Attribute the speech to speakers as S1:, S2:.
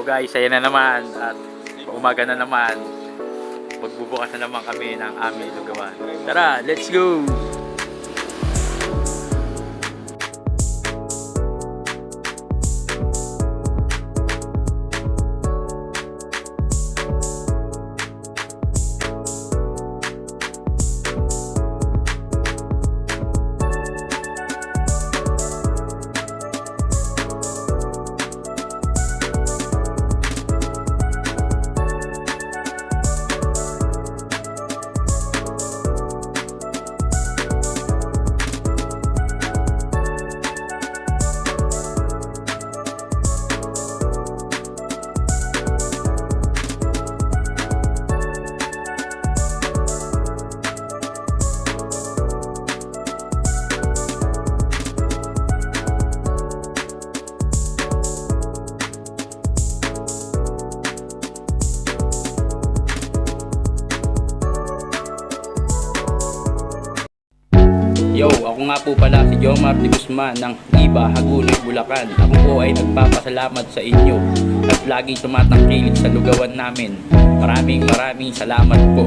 S1: guys, ayan na naman at umaga na naman. Magbubukas na naman kami ng aming lugawan. Tara, let's go! Yo, ako nga po pala si Jomar de Guzman ng Iba, Hagunoy, Bulacan. Ako po ay nagpapasalamat sa inyo at laging tumatangkilik sa lugawan namin. Maraming salamat po.